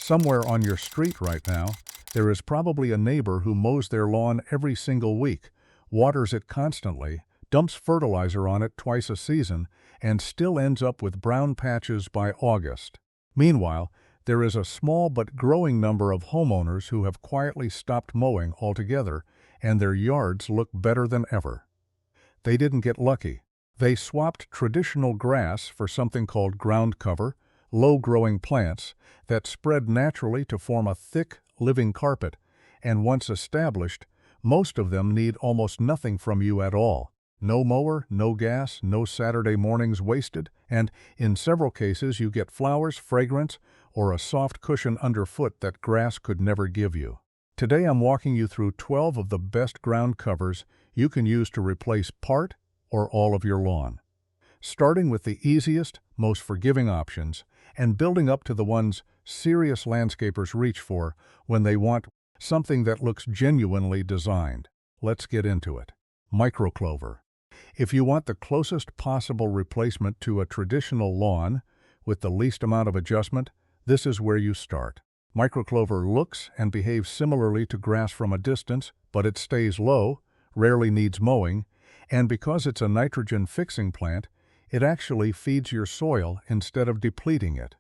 Somewhere on your street right now, there is probably a neighbor who mows their lawn every single week, waters it constantly, dumps fertilizer on it twice a season, and still ends up with brown patches by August. Meanwhile, there is a small but growing number of homeowners who have quietly stopped mowing altogether, and their yards look better than ever. They didn't get lucky. They swapped traditional grass for something called ground cover, low-growing plants that spread naturally to form a thick, living carpet, and once established, most of them need almost nothing from you at all. No mower, no gas, no Saturday mornings wasted, and in several cases you get flowers, fragrance, or a soft cushion underfoot that grass could never give you. Today I'm walking you through 12 of the best ground covers you can use to replace part or all of your lawn. Starting with the easiest, most forgiving options, and building up to the ones serious landscapers reach for when they want something that looks genuinely designed. Let's get into it. Microclover. If you want the closest possible replacement to a traditional lawn, with the least amount of adjustment, this is where you start. Microclover looks and behaves similarly to grass from a distance, but it stays low, rarely needs mowing, and because it's a nitrogen-fixing plant, it actually feeds your soil instead of depleting it,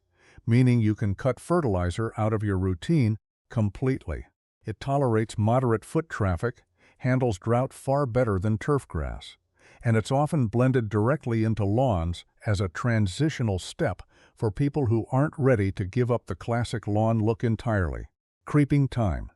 meaning you can cut fertilizer out of your routine completely. It tolerates moderate foot traffic, handles drought far better than turf grass, and it's often blended directly into lawns as a transitional step for people who aren't ready to give up the classic lawn look entirely. Creeping thyme.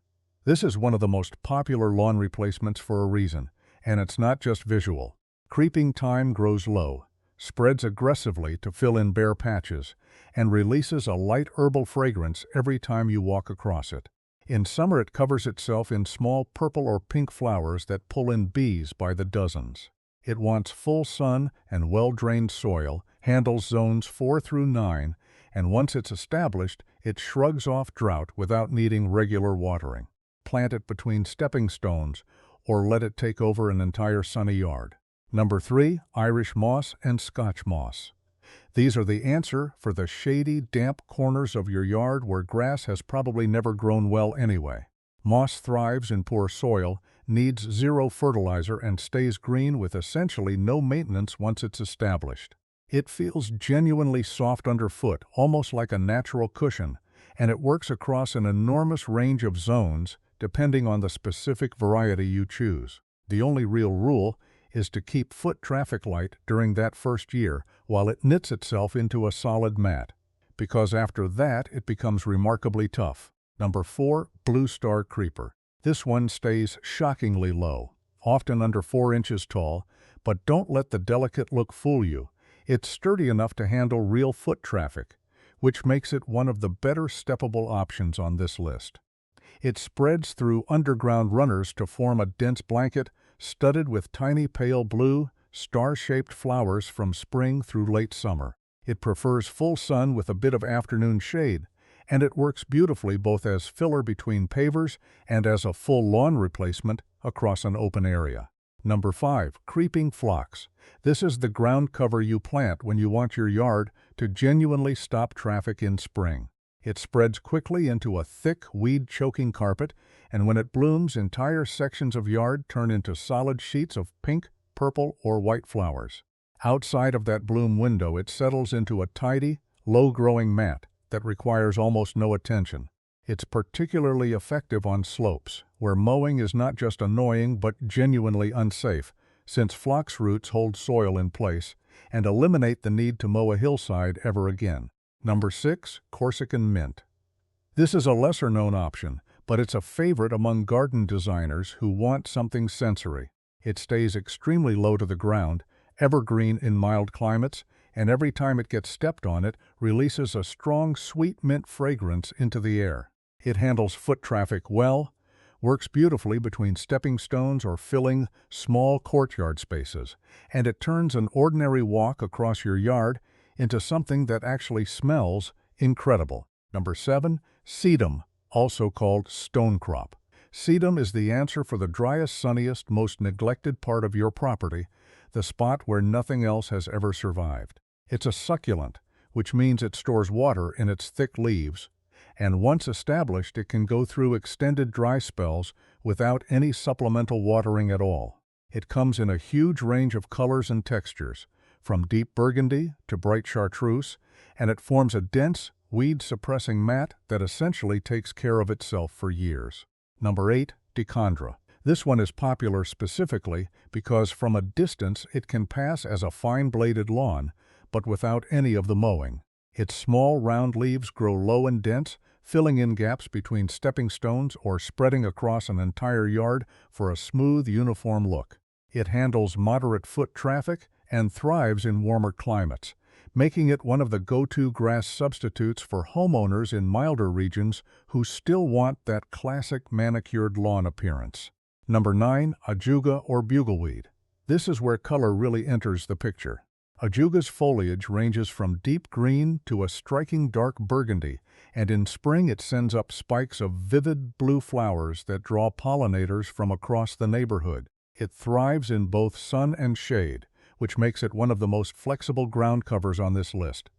This is one of the most popular lawn replacements for a reason, and it's not just visual. Creeping thyme grows low, spreads aggressively to fill in bare patches, and releases a light herbal fragrance every time you walk across it. In summer it covers itself in small purple or pink flowers that pull in bees by the dozens. It wants full sun and well-drained soil, handles zones 4 through 9, and once it's established, it shrugs off drought without needing regular watering. Plant it between stepping stones, or let it take over an entire sunny yard. Number 3, Irish moss and Scotch moss. These are the answer for the shady, damp corners of your yard where grass has probably never grown well anyway. Moss thrives in poor soil, needs zero fertilizer, and stays green with essentially no maintenance once it's established. It feels genuinely soft underfoot, almost like a natural cushion, and it works across an enormous range of zones depending on the specific variety you choose. The only real rule is to keep foot traffic light during that first year while it knits itself into a solid mat, because after that it becomes remarkably tough. Number 4, Blue Star Creeper. This one stays shockingly low, often under 4 inches tall, but don't let the delicate look fool you. It's sturdy enough to handle real foot traffic, which makes it one of the better steppable options on this list. It spreads through underground runners to form a dense blanket studded with tiny pale blue, star-shaped flowers from spring through late summer. It prefers full sun with a bit of afternoon shade, and it works beautifully both as filler between pavers and as a full lawn replacement across an open area. Number 5, Creeping Phlox. This is the ground cover you plant when you want your yard to genuinely stop traffic in spring. It spreads quickly into a thick, weed-choking carpet, and when it blooms, entire sections of yard turn into solid sheets of pink, purple, or white flowers. Outside of that bloom window, it settles into a tidy, low-growing mat that requires almost no attention. It's particularly effective on slopes, where mowing is not just annoying but genuinely unsafe, since phlox roots hold soil in place and eliminate the need to mow a hillside ever again. Number 6, Corsican Mint. This is a lesser-known option, but it's a favorite among garden designers who want something sensory. It stays extremely low to the ground, evergreen in mild climates, and every time it gets stepped on it releases a strong sweet mint fragrance into the air. It handles foot traffic well, works beautifully between stepping stones or filling small courtyard spaces, and it turns an ordinary walk across your yard into something that actually smells incredible. Number 7, Sedum, also called stonecrop. Sedum is the answer for the driest, sunniest, most neglected part of your property, the spot where nothing else has ever survived. It's a succulent, which means it stores water in its thick leaves, and once established it can go through extended dry spells without any supplemental watering at all. It comes in a huge range of colors and textures, from deep burgundy to bright chartreuse, and it forms a dense, weed-suppressing mat that essentially takes care of itself for years. Number 8. Dichondra. This one is popular specifically because from a distance it can pass as a fine-bladed lawn, but without any of the mowing. Its small, round leaves grow low and dense, filling in gaps between stepping stones or spreading across an entire yard for a smooth, uniform look. It handles moderate foot traffic and thrives in warmer climates, making it one of the go-to grass substitutes for homeowners in milder regions who still want that classic manicured lawn appearance. Number 9. Ajuga or bugleweed. This is where color really enters the picture. Ajuga's foliage ranges from deep green to a striking dark burgundy, and in spring it sends up spikes of vivid blue flowers that draw pollinators from across the neighborhood. It thrives in both sun and shade, which makes it one of the most flexible ground covers on this list.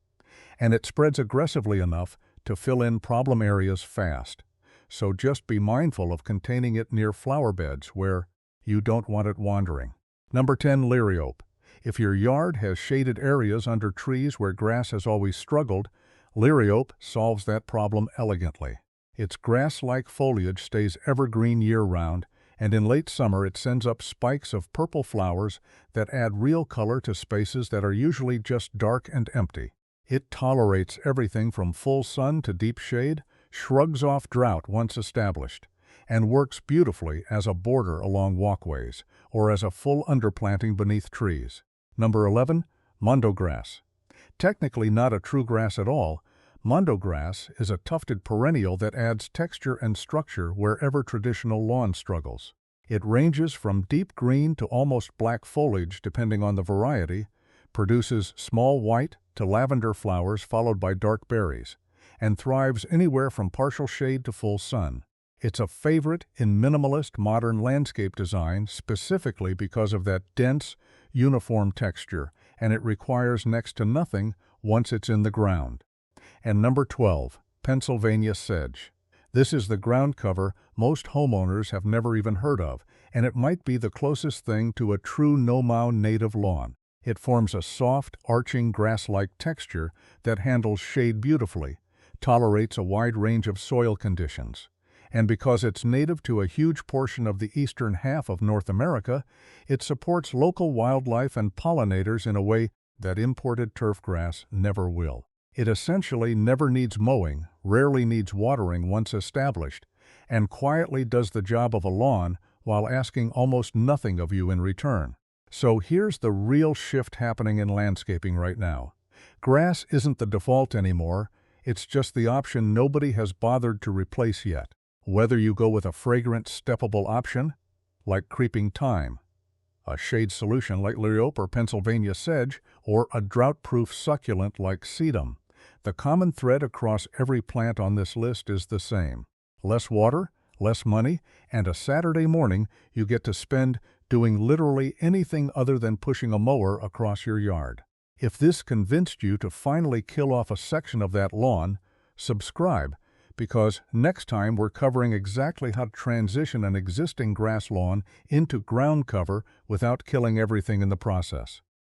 And it spreads aggressively enough to fill in problem areas fast. So just be mindful of containing it near flower beds where you don't want it wandering. Number 10. Liriope. If your yard has shaded areas under trees where grass has always struggled, Liriope solves that problem elegantly. Its grass-like foliage stays evergreen year-round, and in late summer it sends up spikes of purple flowers that add real color to spaces that are usually just dark and empty. It tolerates everything from full sun to deep shade, shrugs off drought once established, and works beautifully as a border along walkways or as a full underplanting beneath trees. Number 11. Mondo grass. Technically not a true grass at all, mondo grass is a tufted perennial that adds texture and structure wherever traditional lawn struggles. It ranges from deep green to almost black foliage depending on the variety, produces small white to lavender flowers followed by dark berries, and thrives anywhere from partial shade to full sun. It's a favorite in minimalist modern landscape design specifically because of that dense, uniform texture, and it requires next to nothing once it's in the ground. And number 12. Pennsylvania sedge. This is the ground cover most homeowners have never even heard of, and it might be the closest thing to a true no-mow native lawn. It forms a soft, arching grass-like texture that handles shade beautifully, tolerates a wide range of soil conditions, and because it's native to a huge portion of the eastern half of North America, it supports local wildlife and pollinators in a way that imported turf grass never will. It essentially never needs mowing, rarely needs watering once established, and quietly does the job of a lawn while asking almost nothing of you in return. So here's the real shift happening in landscaping right now. Grass isn't the default anymore, it's just the option nobody has bothered to replace yet. Whether you go with a fragrant, steppable option, like creeping thyme, a shade solution like liriope or Pennsylvania sedge, or a drought-proof succulent like sedum, the common thread across every plant on this list is the same. Less water, less money, and a Saturday morning you get to spend doing literally anything other than pushing a mower across your yard. If this convinced you to finally kill off a section of that lawn, subscribe, because next time we're covering exactly how to transition an existing grass lawn into ground cover without killing everything in the process.